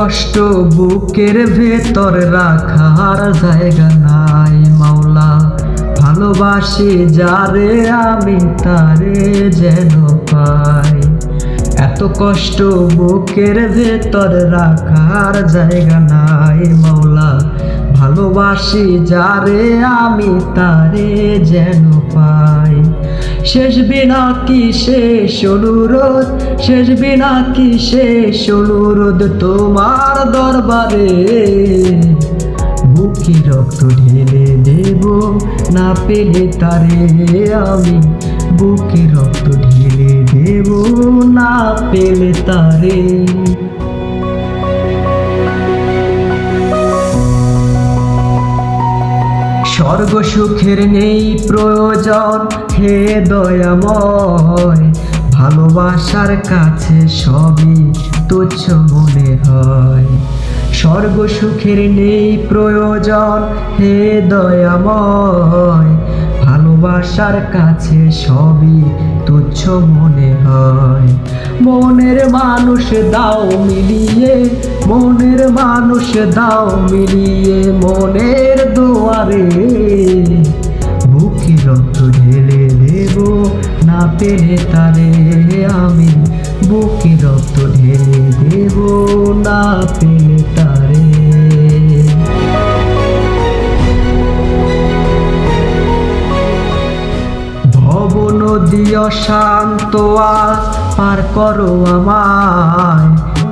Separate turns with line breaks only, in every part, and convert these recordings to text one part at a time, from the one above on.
কষ্ট বুকের ভেতর রাখার জায়গা নাই মাওলা, ভালোবাসি যারে আমি তারে যেন পাই। এত কষ্ট বুকের ভেতর রাখার জায়গা নাই মাওলা, ভালোবাসি যারে আমি তারে যেন পাই। শেষ বিনা কি শেষ অনুরোধ, শেষ বিনা কি শেষ অনুরোধ তোমার দরবারে। বুকে রক্ত ঢেলে দেব না পেলে তারে আমি, বুকে রক্ত ঢেলে দেব না পেলে তারে। স্বর্গ সুখের নেই প্রয়োজন হে দয়াময়, ভালোবাসার কাছে সবই তুচ্ছ মনে হয়। স্বর্গ সুখের নেই প্রয়োজন হে দয়াময়, ভালোবাসার কাছে সবই তুচ্ছ মনে হয়। মনের মানুষ দাও মিলিয়ে, মনের মানুষ দাও মিলিয়ে মনের দুয়ারে। বুকে রক্ত ঢেলে দেব না পেলে তারে আমি, বুকে রক্ত ঢেলে দেব না পেলে তারে। ভব নদী অশান্ত আজ পার করো আমায়,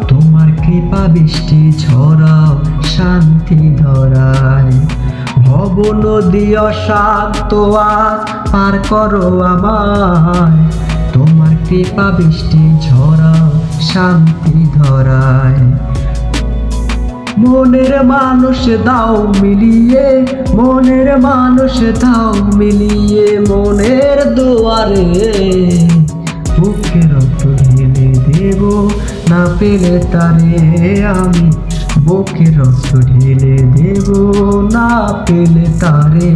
তোমার কৃপা বৃষ্টি ঝরাও শান্তি ধরায়। ভব নদী অশান্ত আজ পার করো আমায়, তোমার কৃপা বৃষ্টি ঝরাও শান্তি ধরায়। মনের মানুষ দাও মিলিয়ে, মনের মানুষ দাও মিলিয়ে মনের দুয়ারে। বুকে রক্ত ঢেলে দেব না পেলে তারে আমি, বুকে রক্ত ঢেলে দেব না পেলে তারে।